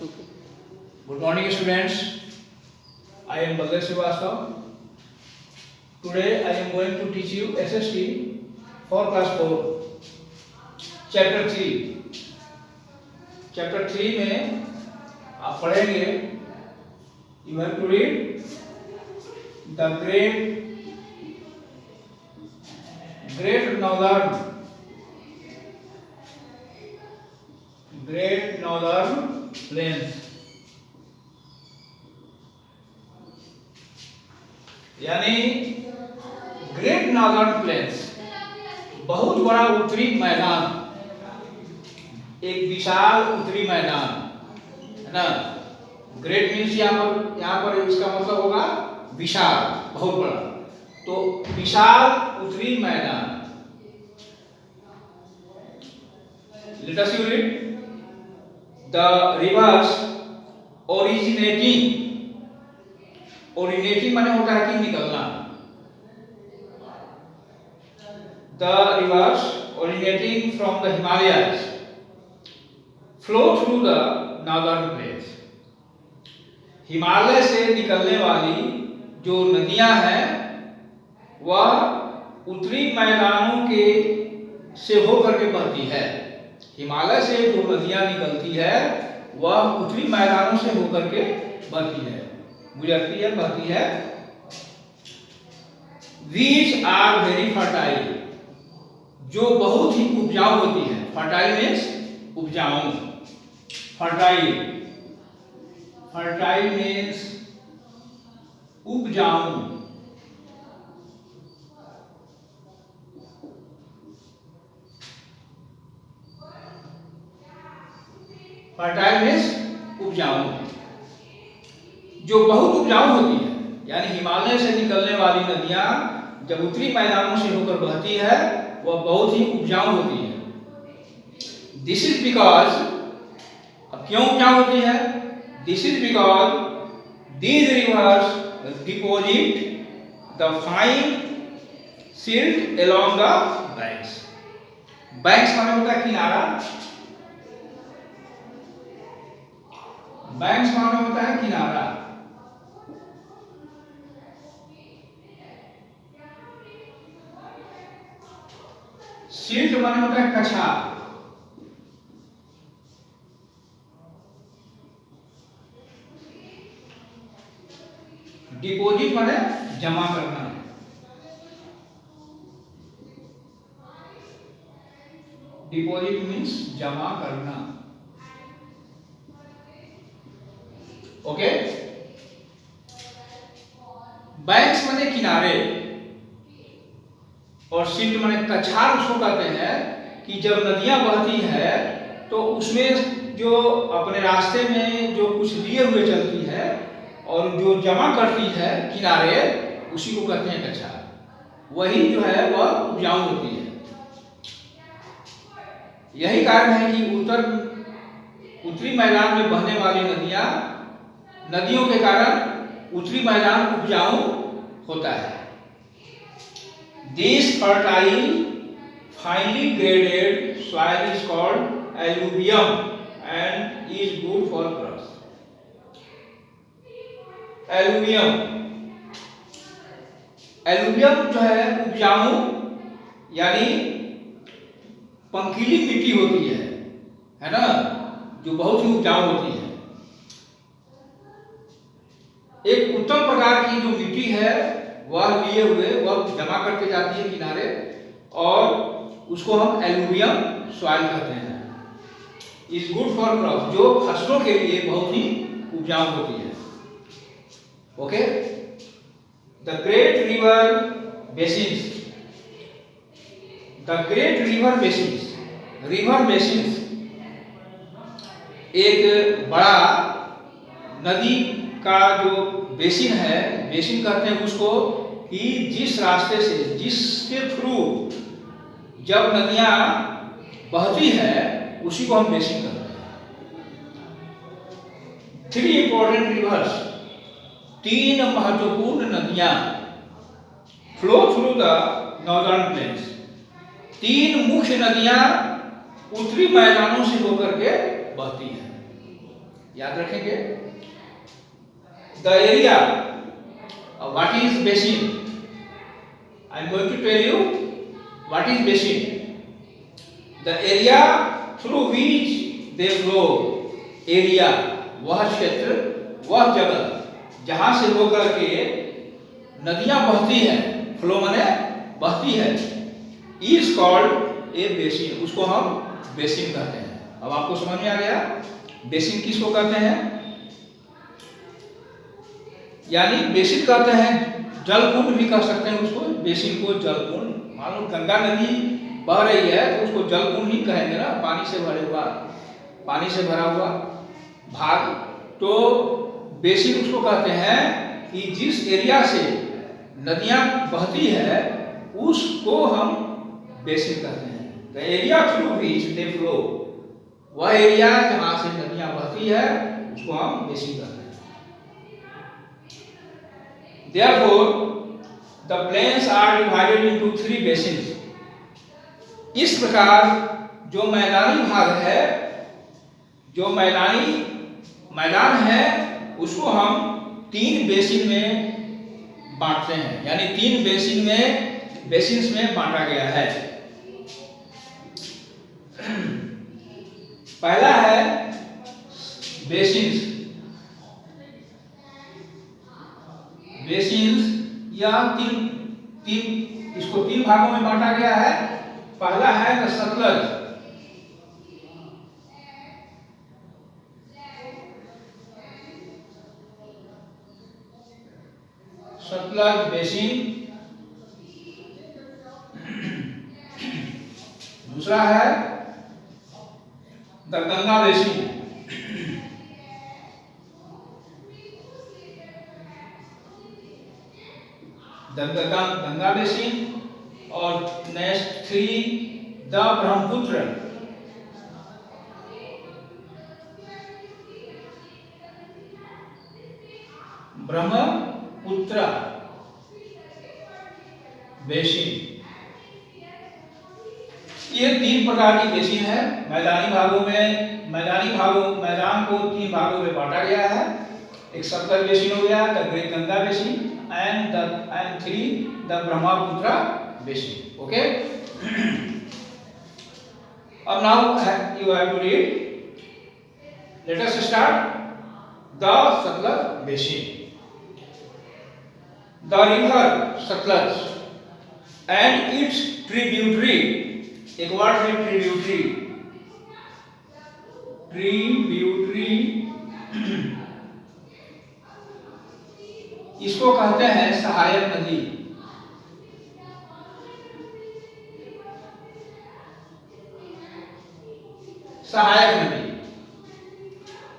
Good morning, students. I am Baldev Srivastava. Today I am going to teach you SST for class 4, chapter 3. Chapter 3 में आप पढ़ेंगे. You have to read the Great Northern Plains. यानी great northern plains, बहुत बड़ा उत्तरी मैदान, एक विशाल उत्तरी मैदान है ना. ग्रेट मीन्स यहाँ पर इसका मतलब होगा विशाल, बहुत बड़ा. तो विशाल उत्तरी मैदान. Let us read the reverse originating माने होता है कि निकलना. The reverse originating from the Himalayas flow through the northern plains. Himalaya से निकलने वाली जो नदियां हैं वह उत्तरी मैदानों के से होकर के बहती है. हिमालय से जो नदियां निकलती है वह उत्तरी मैदानों से होकर के बहती है, गुजरती है, बहती है. Which are very fertile, जो बहुत ही उपजाऊ होती है. फर्टाइल मीन्स उपजाऊ. फर्टाइल मीन्स उपजाऊ. फर्टाइल मीन्स उपजाऊ, जो बहुत उपजाऊ होती है. यानी हिमालय से निकलने वाली नदियां जब उत्तरी मैदानों से होकर बहती है वह बहुत ही उपजाऊ होती है. दिस इज बिकॉज, अब क्यों उपजाऊ होती है? This is because these rivers deposit the fine silt along the banks. Banks माने होता है किनारा. बैंक्स माने होता है किनारा. सिल्ट माने होता है कछार. डिपॉजिट माने जमा करना. डिपॉजिट मीन्स जमा करना. ओके. बैंक्स माने किनारे और सिल्ट माने कछार. उसको कहते हैं कि जब नदियां बहती है तो उसमें जो अपने रास्ते में जो कुछ लिए हुए चलती है और जो जमा करती है किनारे, उसी को कहते हैं कछार. वही जो है वह उपजाऊ होती है. यही कारण है कि उत्तरी मैदान में बहने वाली नदियों के कारण उत्तरी मैदान उपजाऊ होता है. This fertile, finely graded soil is called alluvium and is good for crops. Alluvium जो है उपजाऊ, यानी पंखीली मिट्टी होती है ना, जो बहुत ही उपजाऊ होती है. एक उत्तम प्रकार की जो मिट्टी है वह लिए हुए वह जमा करके जाती है किनारे, और उसको हम एलुवियम सॉइल कहते हैं. इज गुड फॉर क्रॉप, जो फसलों के लिए बहुत ही उपजाऊ होती है. Okay. The great river basins. The great river basins एक बड़ा नदी का जो बेसिन है, बेसिन कहते हैं उसको कि जिस रास्ते से, जिसके थ्रू जब नदियां बहती है उसी को हम बेसिन कहते हैं. 3 इंपॉर्टेंट रिवर्स, 3 महत्वपूर्ण नदियां flow through the northern plains. 3 मुख्य नदियां उत्तरी मैदानों से होकर के बहती है. याद रखेंगे। The area, what is basin, I am going to tell you what is basin. The area through which they flow, area वह क्षेत्र, वह जगह जहां से होकर के नदियां बहती हैं, फ्लो माने बहती है, इज कॉल्ड ए बेसिन, उसको हम बेसिन कहते हैं। अब आपको समझ में आ गया बेसिन किसको कहते हैं। यानी बेसिन कहते हैं, जल कुंड भी कह सकते हैं उसको, बेसिन को जल कुंड। मान लो गंगा नदी बह रही है तो उसको जल कुंड ही कहेंगे ना, पानी से भरे हुआ, पानी से भरा हुआ भाग। तो बेसिन उसको कहते हैं कि जिस एरिया से नदियां बहती है उसको हम बेसिन कहते हैं। The area through which they flow, वह एरिया जहां से नदियां बहती है उसको हम बेसिन कहते हैं। Therefore, the plains are divided into 3 basins. इस प्रकार जो मैदानी भाग है, जो मैदान है उसको हम 3 बेसिन में बांटते हैं, यानी 3 बेसिन्स में बांटा गया है। पहला है बेसिन्स या इसको 3 भागों में बांटा गया है। पहला है द सतलज बेसिन, दूसरा है the Ganga basin, Ganga basin, और next 3 the Brahmaputra. Brahmaputra basin. ये 3 प्रकार की बेसिन है। मैदान को 3 भागों में बांटा गया है। एक सतलज बेसिन हो गया, the great Ganga basin, and 3 the Brahmaputra basin. Okay. Now you have to read. Let us start the Satlaj basin. The river Satlaj and its tributary. एक वर्ड है tributary. इसको कहते हैं सहायक नदी।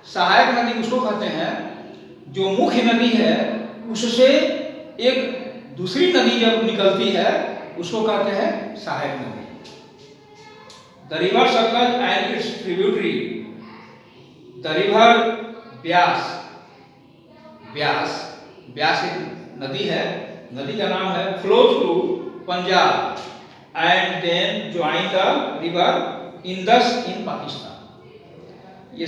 सहायक नदी उसको कहते हैं जो मुख्य नदी है उससे एक दूसरी नदी जब निकलती है उसको कहते हैं सहायक नदी। The river Sutlej and its tributary, the river Beas, Beas एक नदी है, नदी का नाम है, flows to Punjab and then join the river Indus in Pakistan. ये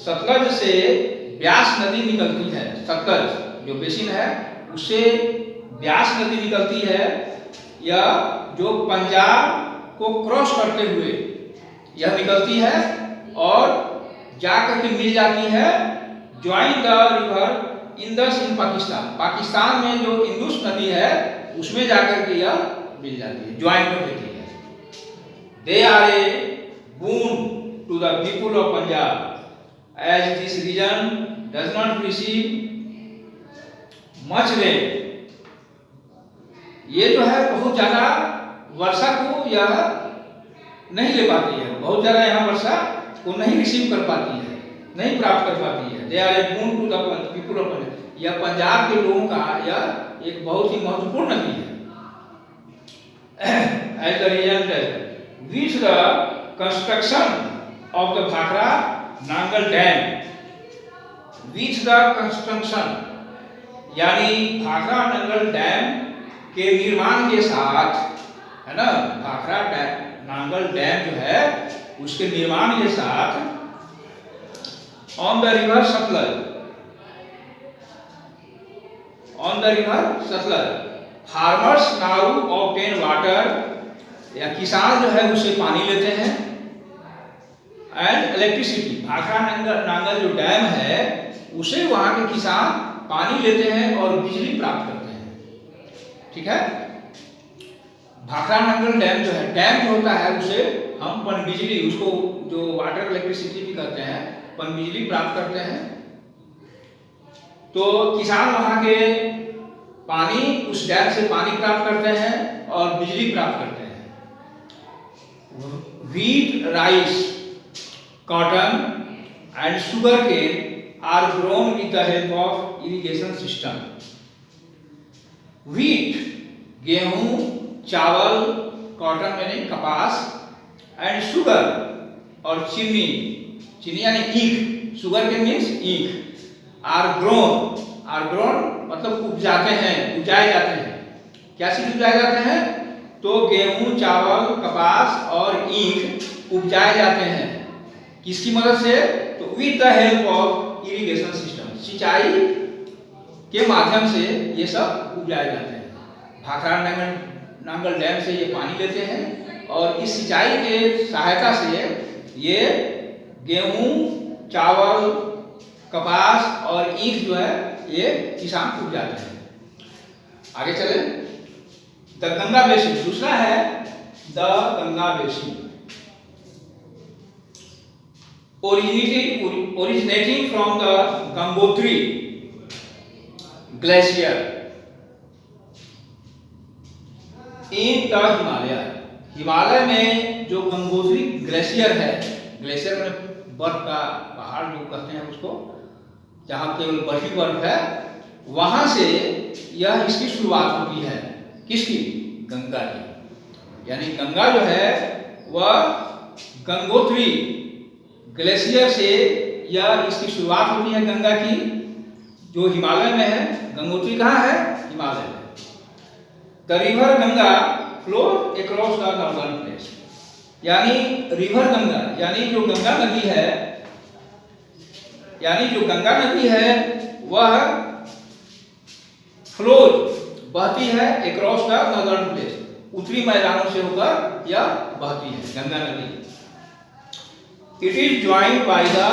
सतलज से ब्यास नदी निकलती है। सतलज जो बेसिन है उससे ब्यास नदी निकलती है, या जो पंजाब को क्रॉस करते हुए यह निकलती है और जाकर के मिल जाती है join the river Indus in Pakistan. Pakistan में जो इंदुस नदी है उसमें जाकर के यह मिल जाती है, ज्वाइन कर देती है। They are a boon to the people of Punjab as this region does not receive much rain. ये जो है बहुत ज्यादा वर्षा को यह नहीं ले पाती है, बहुत ज्यादा यहाँ वर्षा को नहीं रिसीव कर पाती है, नहीं प्राप्त कर पाती है। They are a boon to the people of Punjab. यह पंजाब के लोगों का यह एक बहुत ही महत्वपूर्ण नदी है। As the result which the construction of the Bhakra Nangal Dam, which the construction यानी भाखरा नंगल डैम के निर्माण के साथ, है ना, भाखरा नांगल डैम जो है उसके निर्माण के साथ on the river Sutlej, on the river Sutlej farmers now obtain water, या किसान जो है उससे पानी लेते हैं, एंड इलेक्ट्रिसिटी, भाखड़ा नांगल जो डैम है उसे वहां के किसान पानी लेते हैं और बिजली प्राप्त करते हैं। ठीक है, भाखड़ा नांगल डैम जो है, डैम जो होता है उसे हम पनबिजली, उसको जो वाटर इलेक्ट्रिसिटी भी कहते हैं, पनबिजली प्राप्त करते हैं। तो किसान वहां के पानी, उस डैम से पानी प्राप्त करते हैं और बिजली प्राप्त करते हैं। Wheat, rice, cotton and sugar cane are grown with the help of irrigation system. Wheat गेहूं, चावल, कॉटन यानी कपास, एंड शुगर और चीनी, चीनी यानी ईख, शुगर केन मीन्स ईख, आर ग्रोन मतलब उपजाते हैं, उपजाए जाते हैं। क्या चीज उपजाए जाते हैं? तो गेहूं, चावल, कपास और ईख उपजाए जाते हैं। किसकी मदद से? तो with the help of irrigation system, सिंचाई के माध्यम से ये सब उपजाए जाते हैं। भाखड़ा नांगल डैम से ये पानी लेते हैं और इस सिंचाई के सहायता से ये गेहूं, चावल, कपास और ईख जो है ये किसान उपजाते हैं। आगे चले, द गंगा बेसिन, दूसरा है the Ganga basin. Originating from the Gangotri glacier in the Himalaya, Himalaya में जो गंगोत्री ग्लेशियर है, ग्लेशियर में बर्फ का पहाड़ जो कहते हैं उसको, जहाँ केवल बर्फ ही बर्फ है, वहां से यह इसकी शुरुआत होती है। किसकी? गंगा की। यानी गंगा जो है वह गंगोत्री ग्लेशियर से यह इसकी शुरुआत होती है गंगा की, जो हिमालय में है। गंगोत्री कहाँ है? हिमालय में। The river Ganga flow across the northern place, यानी रिवर गंगा यानी जो गंगा नदी है, यानी जो गंगा नदी है वह फ्लोज, बहती है अक्रॉस द नॉर्दर्न प्लेस, उत्तरी मैदानों से होकर यह बहती है गंगा नदी। It is joined by the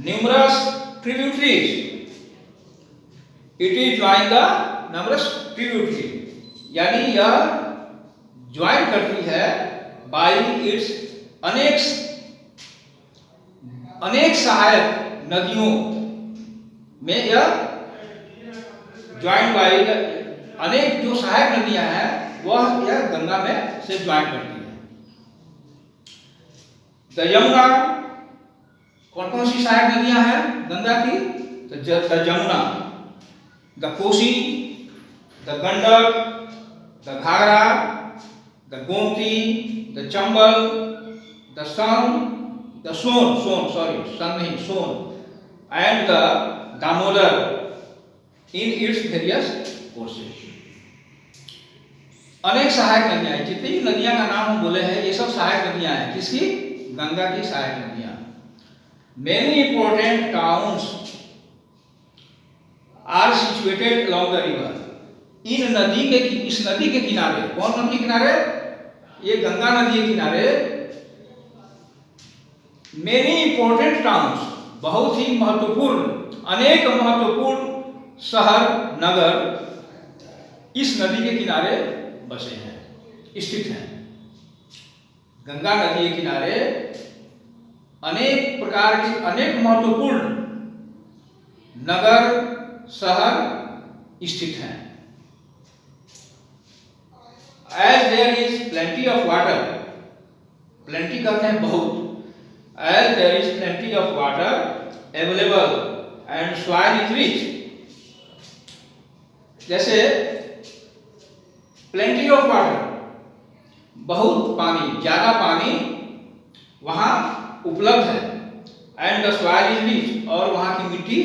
numerous tributaries. It is joined the numerous tributaries. यानी यह ज्वाइन करती है by its अनेक सहायक नदियों में, यह ज्वाइन बाई अनेक जो सहायक नदियां हैं वह यह गंगा में से ज्वाइन करती है। द यमुना, कौन कौन सी सहायक नदियां हैं गंगा की? तो the Yamuna, the Kosi, the Gandak, the Ghaghara, the Gomti, the Chambal, the Son and the Damodar in its various courses. अनेक सहायक नदियां, जितनी भी नदियां का नाम हम बोले हैं ये सब सहायक नदियां हैं। किसकी? गंगा की सहायक नदियां। Many important towns are situated along the river. इस नदी के किनारे, कौन नदी के किनारे? ये गंगा नदी के किनारे मेनी इंपोर्टेंट टाउन्स, बहुत ही महत्वपूर्ण, अनेक महत्वपूर्ण शहर, नगर इस नदी के किनारे बसे हैं, स्थित हैं। गंगा नदी के किनारे अनेक प्रकार के अनेक महत्वपूर्ण नगर, शहर स्थित हैं। As there is plenty of water, plenty कहते हैं बहुत, as there is plenty of water available and soil is rich, जैसे plenty of water, बहुत पानी, ज्यादा पानी वहां उपलब्ध है, and the soil is rich, और वहां की मिट्टी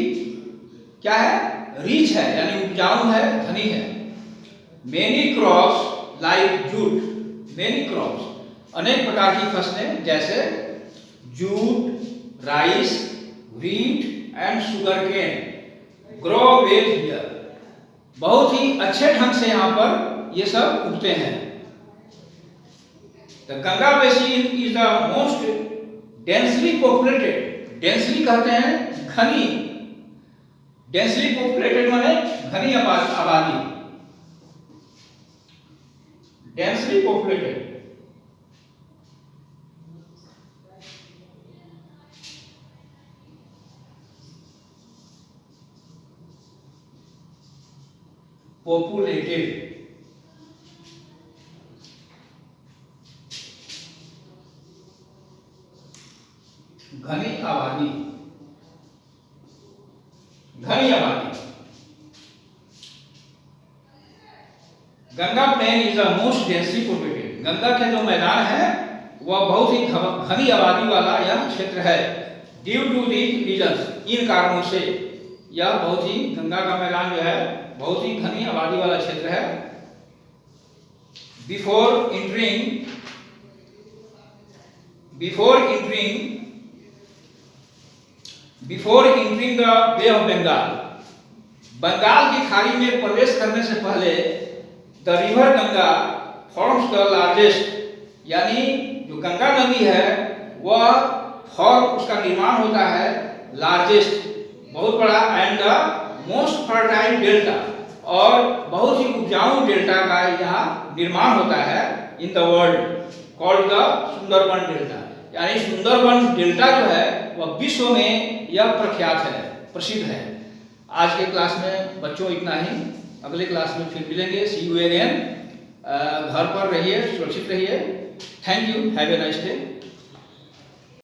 क्या है? रिच है, यानी उपजाऊ है, धनी है। Many crops like jute, many crops अनेक प्रकार की फसलें जैसे jute, rice, wheat and sugarcane grow well here. बहुत ही अच्छे ढंग से यहाँ पर ये सब उगते हैं। The Ganga basin is the most densely populated. Densely कहते हैं घनी, densely populated माने घनी आबादी, densely populated. Populated. घनी आबादी, घनी आबादी। Ganga plain is the most densely populated. Ganga के जो मैदान है वह बहुत ही घनी आबादी वाला यह क्षेत्र है। ड्यू टू दीज रीजंस, इन कारणों से यह बहुत ही, गंगा का मैदान जो है बहुत ही घनी आबादी वाला क्षेत्र है। Before entering the Bay of Bengal, Bengal की खाड़ी में प्रवेश करने से पहले the river Ganga forms the largest, यानी जो गंगा नदी है वह उसका निर्माण होता है लार्जेस्ट, बहुत बड़ा, and the most fertile delta, और बहुत ही उपजाऊ डेल्टा का यहाँ निर्माण होता है in the world, called the Sundarban delta. यानी सुंदरबन डेल्टा जो है वह विश्व में यह प्रख्यात है, प्रसिद्ध है। आज के क्लास में बच्चों इतना ही, अगले क्लास में फिर मिलेंगे। सी यू अगेन। घर पर रहिए, सुरक्षित रहिए। Thank you, have a nice day.